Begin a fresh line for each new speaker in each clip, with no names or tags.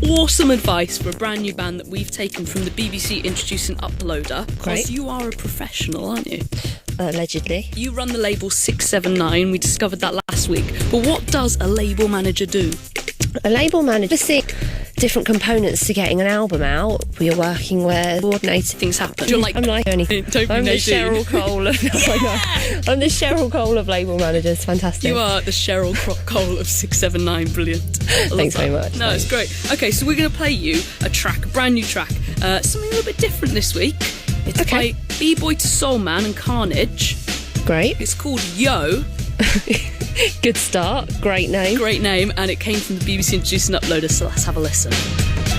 awesome advice for a brand new band that we've taken from the BBC Introducing Uploader.
Great.
Because you are a professional, aren't you?
Allegedly.
You run the label 679. We discovered that last week. But what does a label manager do?
A label manager see different components to getting an album out. We're working with coordinating.
Things happen. You're like,
I'm like anything.
Don't be
I'm the
Nadine.
Cheryl Cole of I'm the Cheryl Cole of label managers. Fantastic.
You are the Cheryl Cole of 679. Brilliant.
Thanks very much.
No, it's great. Okay, so we're going to play you a track, a brand new track. Something a little bit different this week. It's by Bboy to Soulman and Karnage.
Great.
It's called Yo.
Good start. Great name.
Great name, and it came from the BBC Introducing Uploader, so let's have a listen.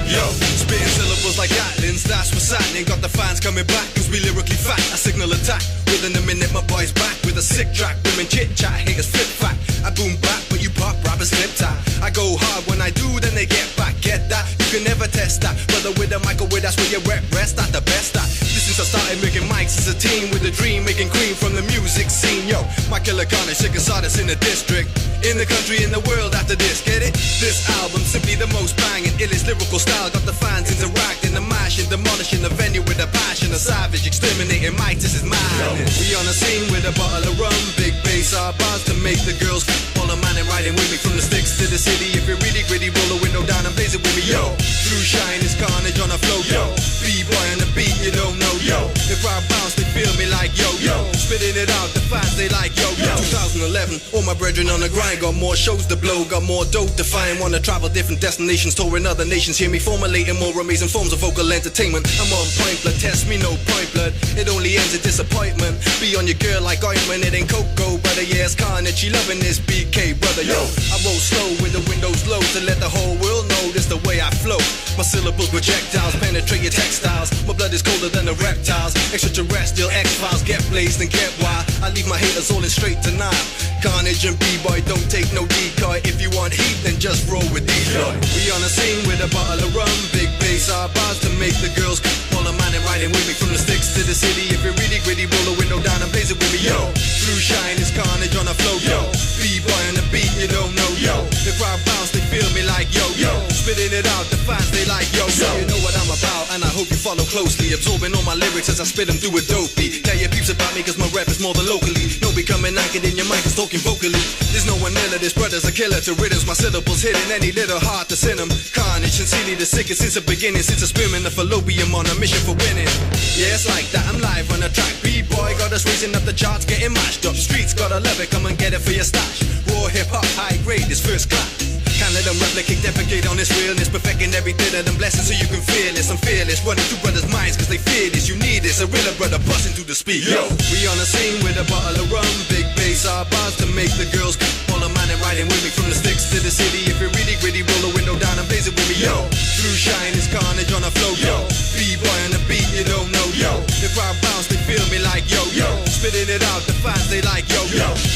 Yo, spitting syllables like Gatlins, that's what's happening. Got the fans coming back, cause we lyrically fat. I signal attack, within a minute my boy's back. With a sick track, women chit-chat, haters flip fat. I boom back, but you pop rappers flip tap. I go hard when I do, then they get back. Get that? You can never test that. Brother with a microwave, that's where your rep rest at the best at. Since I started making mics as a team, with a dream, making cream from the music scene. Yo, my killer Karnage, sickest artist in the district, in the country, in the world after this, get it? This album, simply the most banging, illest lyrical style. Got the fans interacting, the mashing, demolishing the venue with a passion. A savage, exterminating mics, this is madness. We on the scene with a bottle of rum, big bass, our bars to make the girls follow man and riding with me. From the sticks to the city, if you're really gritty, roll the window down and blaze it with me. Yo, through shine is Karnage on a flow. Yo, B-boy on the beat, you don't know. Yo, if I bounce, they feel me like yo. Spitting it out, the fans, they like yo. 2011, all my brethren on the grind. Got more shows to blow, got more dope to find. Wanna travel different destinations, touring other nations. Hear me formulating more amazing forms of vocal entertainment. I'm on point, blood, test me, no point, blood. It only ends in disappointment. Be on your girl like ointment, it ain't cocoa, brother. Yeah, it's Karnage, she loving this BK, brother. Yo, I roll slow with the windows low to let the whole world know this the way I flow. My syllables projectiles penetrate your textiles. My blood is colder than the reptiles. Extraterrestrial X-Files, get blazed and get wild. I leave my haters all in straight denial. Karnage and B-boy don't take no decoy. If you want heat, then just roll with D-boy. We on the scene with a bottle of rum, big bass, our bars to make the girls follow man and riding with me. From the sticks to the city, if you're really gritty, roll the window down and blaze it with me. Yo, through shine is Karnage on a flow. Yo, B-boy on the beat, you don't know. Yo, the crowd bounce, they feel me like yo. Spitting it out, the fans, they like yo. You know what I'm about, and I hope you follow closely. Absorbing all my lyrics as I spit them through a dope beat. Tell your peeps about me, cause my rap is more than locally. No becoming anchored in your mic is talking vocally. There's no one iller, this brother's a killer to rhythms. My syllables hitting any little heart to send them. Karnage, sincerely the sickest since the beginning. Since the spearman of fallopian on a mission for winning. Yeah, it's like that, I'm live on the track. B-boy got us raising up the charts, getting mashed up. Streets gotta love it, come and get it for your stash. Raw hip-hop, high grade, is first class. Can't let them replicate, defecate on this realness. Perfecting every bit of them blessings so you can feel this. I'm fearless, running through brothers' minds cause they fear this. You need this, a realer brother busting through the speaker. Yo, we on the scene with a bottle of rum, big bass, our bars to make the girls follow man and riding with me. From the sticks to the city, if you're really gritty, roll the window down and blaze it with me. Yo, through shine is Karnage on a flow. Yo, B-boy on the beat, you don't know. Yo, if I bounce, they feel me like yo. Spitting it out, the fans, they like yo.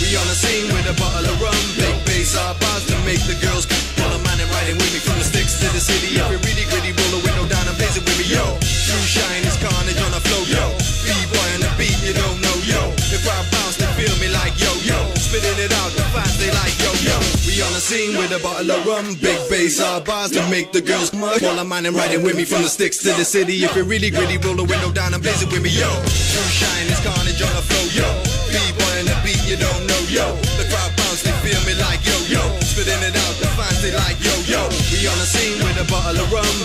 We on the scene with a bottle of rum, big bass, our bars to make the girls follow man and riding with me. From the sticks to the city, if you're really gritty, roll the window down and blaze it with me. Yo, through shine is Karnage on a flow. Yo, B-boy on the beat, you don't know. Yo, if I bounce, they feel me like yo. Spitting it out, the fans, they like yo. We on the scene with a bottle of rum, big bass, our bars to make the girls mud. Follow man and riding with me. From the sticks to the city, if you're really gritty, roll the window down and blaze it with me. Yo, through shine is Karnage on a flow. Yo, B-boy on the beat, you don't know. Yo, the crowd bounce, they feel me like yo. Spitting it out, the fans, they like yo. We on the scene with a bottle of rum.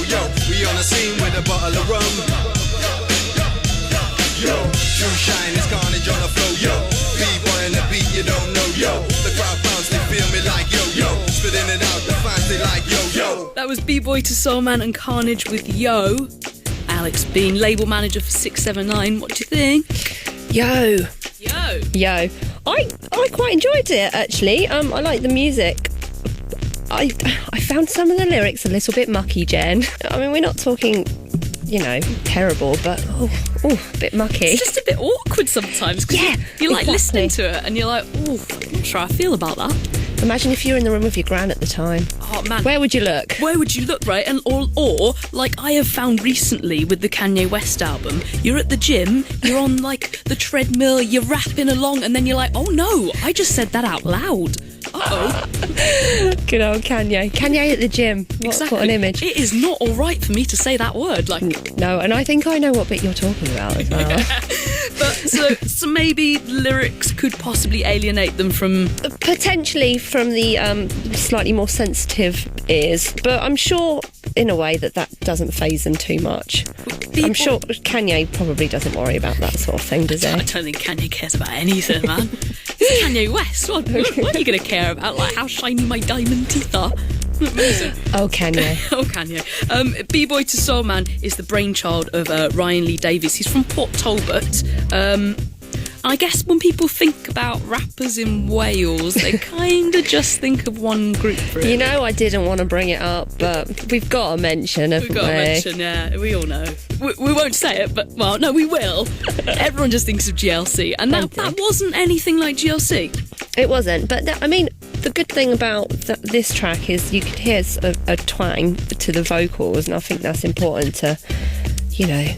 Yo, we on the scene with a bottle of rum. Yo, true shine is Karnage on the flow. Yo, B-boy on the beat, you don't know. Yo, the crowd bounce, they feel me like yo. Spitting it out, the fans, they like yo.
That was Bboy to Soulman and Karnage with Yo. Alex Bean, label manager for 679. What do you think?
Yo. I quite enjoyed it actually. I like the music. I found some of the lyrics a little bit mucky, Jen. I mean, we're not talking, you know, terrible, but a bit mucky.
It's just a bit awkward sometimes.
Yeah,
you're like
exactly.
listening to it and you're like, I'm not sure how I feel about that.
Imagine if you were in the room with your gran at the time.
Oh man,
where would you look?
Where would you look, right? And or like I have found recently with the Kanye West album, you're at the gym, you're on like the treadmill, you're rapping along, and then you're like, oh no, I just said that out loud.
Good old Kanye. Kanye at the gym. What an image.
It is not all right for me to say that word.
No, and I think I know what bit you're talking about as well.
But so maybe lyrics could possibly alienate them from...
Potentially from the slightly more sensitive ears, but I'm sure in a way that doesn't faze them too much. I'm sure Kanye probably doesn't worry about that sort of thing, does he?
I don't think Kanye cares about anything, man. It's Kanye West. What are you going to care about? Like how shiny my diamond teeth are? Amazing.
Oh, Kanye.
Oh, Kanye. Bboy to Soulman is the brainchild of Ryan Lee Davies. He's from Port Talbot. I guess when people think about rappers in Wales, they kind of just think of one group, really.
You know, I didn't want to bring it up, but we've got to mention, haven't we?
We've got to mention, yeah. We all know. We won't say it, but, well, no, we will. Everyone just thinks of GLC, and that wasn't anything like GLC.
It wasn't, but I mean, the good thing about this track is you could hear a twang to the vocals, and I think that's important to, you know,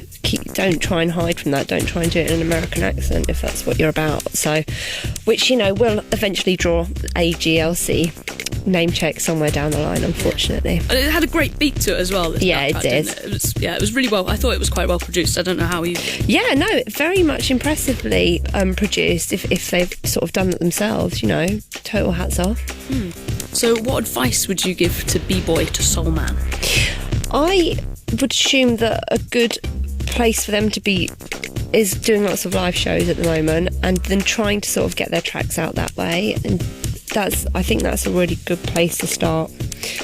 don't try and hide from that. Don't try and do it in an American accent if that's what you're about. So, which, you know, will eventually draw a GLC name check somewhere down the line, unfortunately.
And it had a great beat to it as well.
Yeah, it did.
It was really well. I thought it was quite well produced. I don't know how you...
Yeah, no, very much impressively produced if they've sort of done it themselves, you know. Total hats off.
So what advice would you give to Bboy to Soulman?
I would assume that a good place for them to be is doing lots of live shows at the moment, and then trying to sort of get their tracks out that way, and I think that's a really good place to start,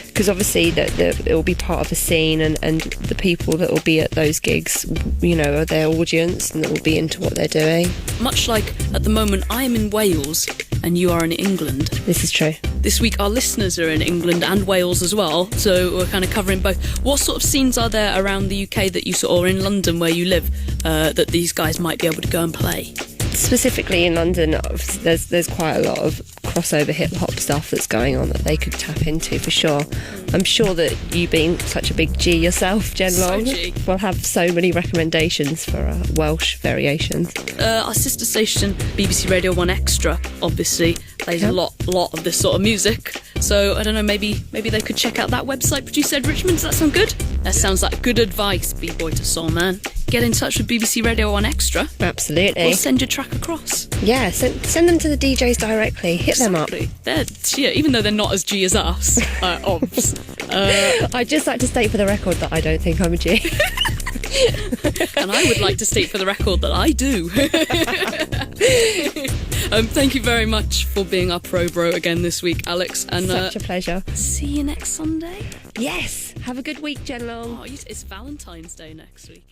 because obviously that it will be part of a scene, and the people that will be at those gigs, you know, are their audience and that will be into what they're doing. Much
like at the moment I am in Wales and you are in England.
This is true.
This week our listeners are in England and Wales as well, so we're kind of covering both. What sort of scenes are there around the UK that you or in London where you live that these guys might be able to go and play?
Specifically in London, there's quite a lot of crossover hip-hop stuff that's going on that they could tap into for sure. I'm sure that you being such a big G yourself, Jen Long, will have so many recommendations for Welsh variations.
Our sister station, BBC Radio 1 Extra, obviously, plays a lot of this sort of music. So, I don't know, maybe they could check out that website, Producer Ed Richmond. Does that sound good? That sounds like good advice, Bboy to Soulman. Get in touch with BBC Radio 1 Extra.
Absolutely.
Or send your track across.
Yeah, send them to the DJs directly. Hit them up.
Even though they're not as G as us, obvs.
I'd just like to state for the record that I don't think I'm a G.
And I would like to state for the record that I do. Thank you very much for being our pro bro again this week, Alex. And
such a pleasure.
See you next Sunday.
Yes. Have a good week, Jen Long.
Oh, it's Valentine's Day next week.